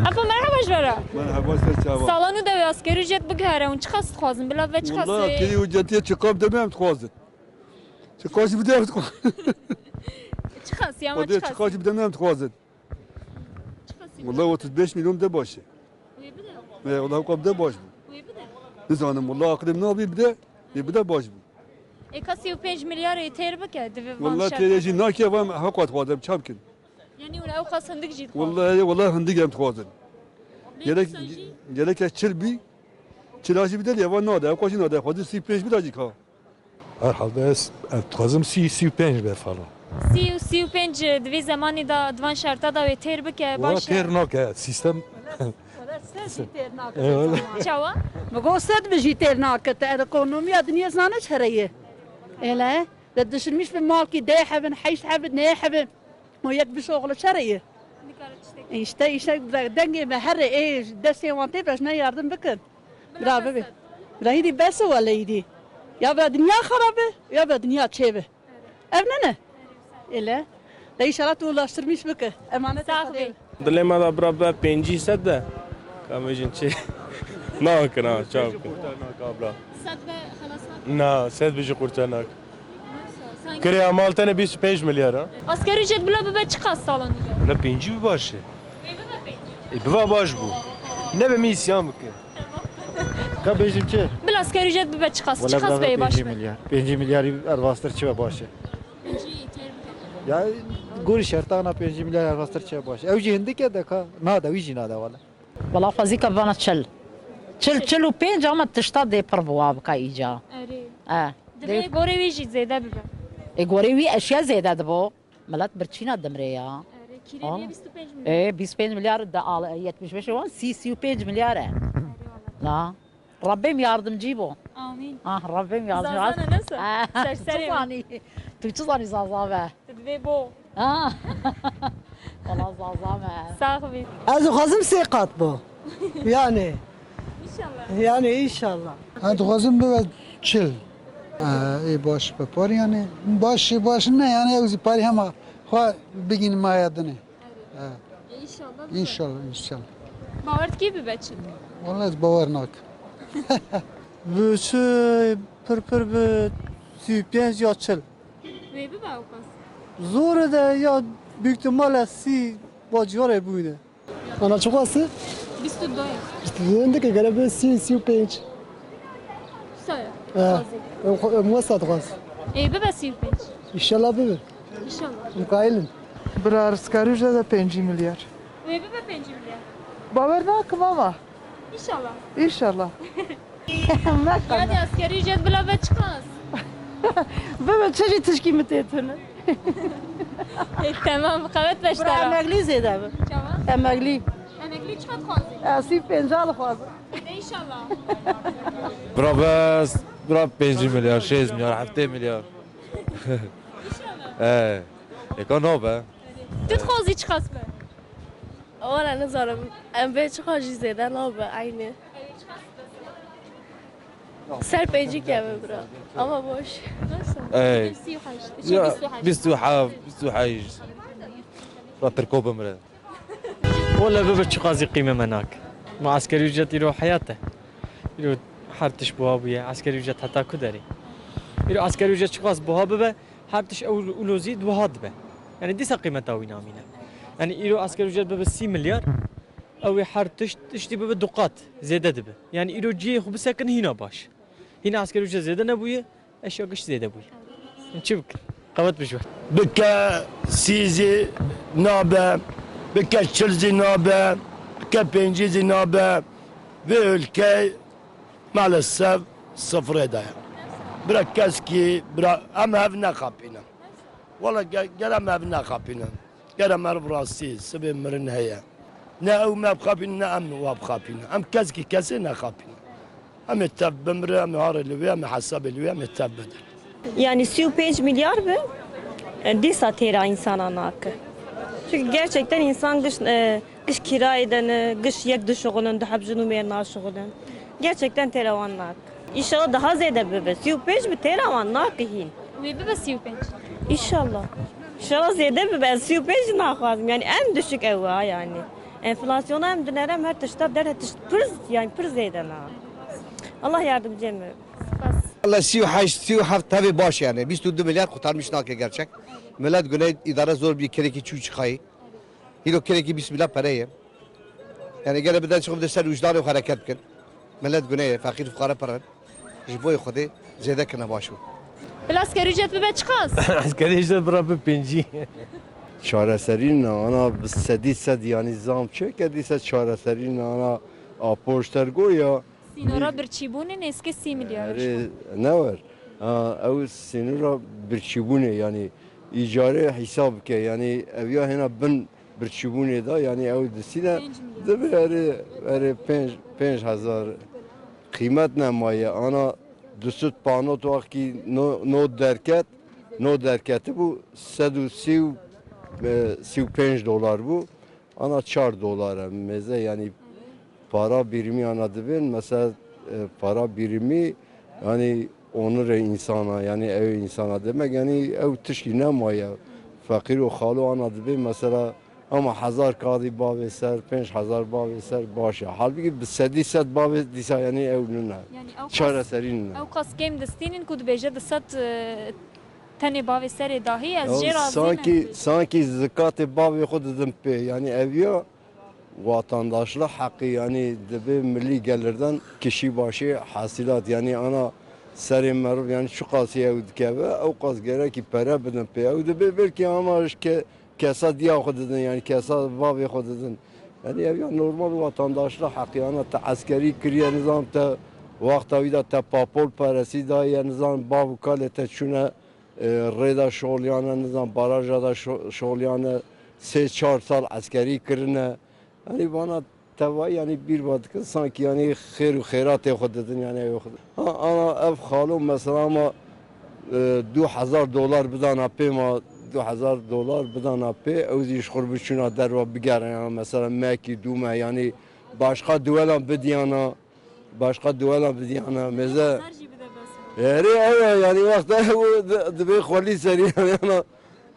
Apa merhaba jvara. مرحبا سرچاوا Salonu da ve asgari ücret bugüre un çıkas xwazin bila ve çıkas. والله كي وجدتي تشكوب دمام تخوزن تشكوش بدي تخوز Çıkas ya ama ودي çıkas. تشكوش بدمام تخوزن والله 35 مليون ده باشه والله قب ده باش نزانم والله اقدم نوبي بده يبدا باش Ekasi 5 milyar yeter bak ya. والله تيجي ناكي وام حقوق تخوزن çapkin Yani ula o kasandık jid. والله هندي قام تخوزن gerek çilbi çilajı bir de ya var nada koşun nada hadi sipej bir acık ha Herhalde tazım si penç be falan. Si 5 dvi zamanı da dvan şarta da yeter bak ya Valla baş. ternak ya sistem. Çava. مقصد بجي ترناك الإقونومية دنيا زانش هرية إلا تدشمش في مالكي دا حبن حيش حبن نا حبن وياك بشغل شرية يشتي دنجي بهري إيش دسي وانتي باش نا يردم بكن لا ببي لا هيدي بس ولا هيدي يا بدنيا خرابة يا بدنيا تشيبه أبننا إلا لا يشارات ولا شرميش بك أمانة Sahibi. Dilema da braba 500 de. Kamejin çi. Ne kana çap. Sad ve halasat. Na, sed biji kurtanak. Kere amal tane 25 milyar ha. Asgari ücret bila be çıkas salonu. Ne pinci bir başı. Biva baş bu. Ne be misyan bıkı. Kabejim çi? Bila asgari ücret be çıkas. Çıkas be baş. 5 milyar. 5 milyar arvastır çi başı. Ya guri şartana 5 milyar arvastır çi başı. Evci hindi ke deka. Nada vici nada valla. والله فازيكا فانا تشل وبين جامد تشتاد دي بربوا بكا ايجا اه Dve gore vi jid zede be. ايغوري وي اشياء زيادة دبو ملات برتشينا دمريا Kireye 25 milyon. ايه 25 مليار دا 75 وان سي 5 مليار لا ربهم ياردم جيبو Amin. اه ربهم ياردم Zazana nasıl? Serseri mi? تتصاني تتصاني زازامه Dve bo. اه والله زازامه Sahibi. از خازم سيقات بو يعني İnşallah. يعني ان شاء الله از خازم به چل ای باش به پار یعنی باش نه یعنی اوزی پاری هم خوا بگین ما یادنه İnşallah. انشالله انشالله Bavart gibi beçin. والله از باور ناک bu şu pır bu süpyens ya çıl Ve bir bavukas. zor da ya büyük ihtimalle si bacılar buydu. Ana çok ası? Biz tudoya. İşte ki galiba si penç. Söyle. Musa tıkas. Bebe silpenç. İnşallah böyle. İnşallah. Mukailin. Brar asgari da 5 milyar. Ve bebe pencimle. Baver nakim ama. İnşallah. İnşallah. Yani asgari ücret bile ve çıkmaz. Bebe çeşit tişkimet etini. Tamam. Kavet beş Brar taraf. emekli zeyde mi? Tamam. Emekli. Emekli çıkart kazı. Asi pencalı fazla. İnşallah. Braba 5 milyar, 6 milyar, 7 milyar. Ekonomi be. Tut kazı çıkas be. Valla نظرم ام به چه خواهی زیده نابه عینه سر پیجی که برا اما باش Ey. Ya 25. 25 راتركوب مرة. ولا بابا قاضي قيمة مناك مع عسكري وجات يروح حياته يروح حرتش بوها بيا عسكري وجات حتى كدري يروح عسكري وجات شخص بوها بابا حرتش أولو زيد وهاد به يعني دي قيمتها وين عامينه يعني يروح عسكري وجات بابا 6 مليار أو حرتش تشتي بابا دقات زيادة دبه يعني يروح جي خو بسكن هنا باش هنا عسكري وجات زيادة نبويه أشياء قش زيادة بويه نشوفك قوت بشوي بكا سيزي نابه بكا تشلزي نابه بكا بنجيزي نابه ve ülke maalesef sıfır edaya. Bırak keski, bırak ama evine kapına. Valla gelem evine kapına. Gelem ev burası, sebep mirin heye. Ne ev mev kapına, ne em vav kapına. Em keski kesi ne kapına. Em ettebimre, em harilivi, em hasabilivi, em ettebbedir. Yani 25 milyar mı? Disa tera insana nakı. Çünkü gerçekten insan kış kira eden, kış yek dışıgılın, daha bjunu merna şıgılın. Gerçekten teravan nak. İnşallah daha ziyade bebe. 25 mi teravan nak hin. Ve bebe 25. İnşallah. İnşallah ziyade bebe. 25 nak lazım. Yani en düşük ev yani. Enflasyona hem dönerem her tişta der her tişt pırz yani pırz eden ha. Allah yardımcı mı? Allah 37 tabi baş yani. 22 milyar kurtarmış nakle gerçek. Millet güne idare zor bir kereki çuğ çıkayı. Hilo kereki bismillah parayı. Yani gene bir de çıkıp da sen vicdanı hareket kin. Millet güne fakir fukara paran. Jiboy khudi zede kına başu. Bel asgari ücret bibe çıkas. Asgari ücret bırakıp penci. Çareserin ana sedi sed yani zam çekediyse çareserin ana apoşter goya. Sinora bir çibunin eski 30 milyar. Ne var? Ev sinura bir çibune yani icare hesap ke yani evya hena bin bir çibune da yani ev desine de bir 5000 kıymet ne maya ana düsüt panot vakti no derketi bu 135 dolar bu ana 4 dolar meze yani para birimi anladıbın mesela para birimi yani onur insana yani ev insana demek yani ev tişki ne maya fakir o halu anladıbın mesela ama 1000 kadi bav ser 5000 bav ser başa halbuki bir sedisat bav disa yani ev nuna çare serin Ev kas kem destinin kud beje de sat tane bav ser dahi az jerazine. sanki zekat bav khud pe yani evya vatandaşlık hakkı yani de milli gelirden kişi başı hasilat yani ana serim meruf yani şu kasiye udkeve o kas gerek ki para bedin pe o de belki ama ki kesa diye khudun yani kesa vav khudun yani evya normal vatandaşlık hakkı yani ta askeri kriye nizam ta vakti da ta papol parası da yani nizam bav kalete şuna reda şolyana nizam barajda şolyana 3-4 sal askeri kirine yani bana tava yani bir vatka sanki yani hayır hayrat khudun yani ana ev khalum mesela ama 2000 dolar بدن پیما 2000 دلار بدن پی اوزیش خور بچونا در و بگرن yani mesela مکی دومه yani başka duelan بدیانا meze yani vakta bu dbe kholi seri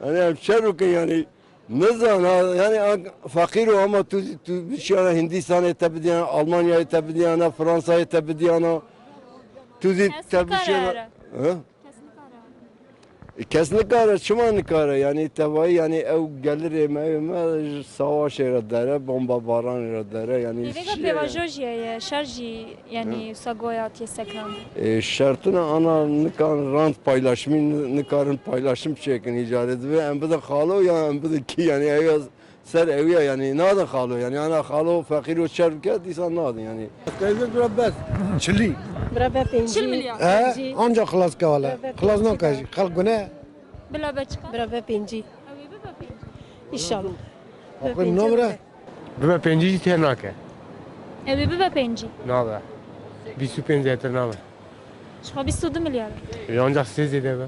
yani şeruk yani نزن yani fakir ama tu bişana Hindistan'a tebdiyana Almanya'ya tebdiyana Fransa'ya tebdiyana tu tebdiyana kesinlikle çuman kara yani tevai yani ev gelir emeğime savaş eredere bomba baran eredere yani Vega pevajojiye şarji yani sagoyat yesekran. Şartına ana nikan rant paylaşımı nikarın paylaşım çekin icat ediyor hem de khalo ya hem de ki yani ev ser evya yani nadan khalo yani ana khalo fakir o şerket insan nadan yani Kayıp biraz çili. برابر پنجی Ancak klas kavala. Klas ne kaji? Halk güne. Bela beçka. برابر پنجی ایشالله Aklım numara. Bibe penci ternake. Evi bibe penci. Ne haber? 25 zeter ne haber? Şka 22 milyar. Ancak siz de be.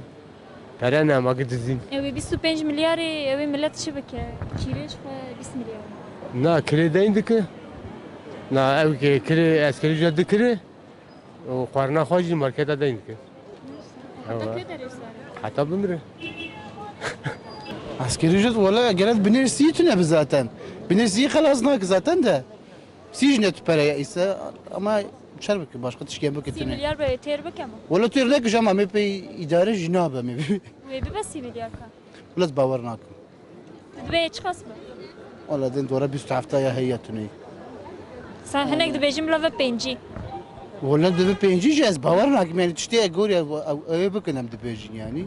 Para ne ama gidizin. Evi 25 milyar evi millet şibeke. Çireş ve 20 milyar. Na kiredeydi ki. Na ev ki kire askeri ücret dikiri. O qarna xoji markete deydi ki. Hatta bimre. Askeri ücret valla gelen binirsiyi tüne zaten. Binirsiyi kalasnak zaten de. Sijnet paraya ise ama çarpık başka tişken bu 30 kitine. milyar be terbek ama. Valla tüyerle ki ama mepe idare jinabe mi? Evi bibe 30 milyar ka. Valla bavar nak. Dbe çıkas mı? Valla den dora 20 haftaya heyetini. Sen henek de bejim lava penci. Valla de penci jaz bavar nak yani tişte gor ya ev bakınam de pejin yani.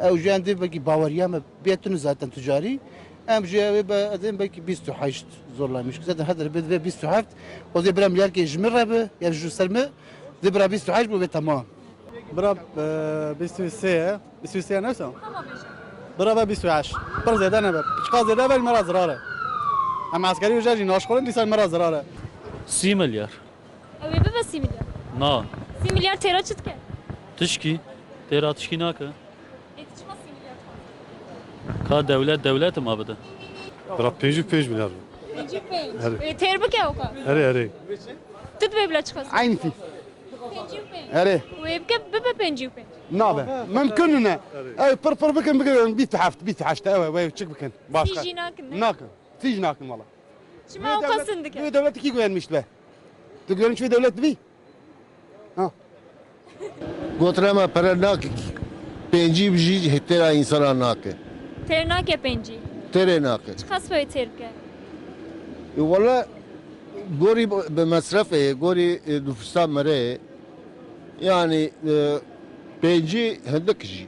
Ev jende belki Bavarya mı? Biyetini zaten ticari. Hem jeve bazen belki 28 zorlamış. Zaten hadır bir 27. O da bir milyar ki jmir be ya şu selme de bir 28 bu ve tamam. برا 23 23 نفسه برا 28 بر زيادة أنا بشقا زيادة بالمرة زرارة أما عسكري وجاجي ناشخورن دي سال مرة زرارة 30 milyar. Evi bibe 30 milyar. Na. 30 milyar tera çıtke. Tişki. Tera tişki naka. Etişmez 30 milyar. Ka devlet mi abide? Bırak 5 milyar. Penci penci. Terbek ya o ka. Hadi. Tut be bile çıkas. عين في Penci penci. أري Ve bibe penci penci. نابه ممكننا أي بر بكن بيت حفت بيت حشت أوي وي تشك بكن باشا Tiji nakin ne? ناكن تيجي ناكن والله Çima o kasın dike. Bu devlet ki güvenmiş be. Tu güvenmiş bir devlet mi? Ha. Gotrama para nakik. Penci biji hetera insana nakik. Ternake penci. Tere nakik. Çıkas böyle terke. Valla gori b'masrafê gorî nüfusa mere yani penci hindek jî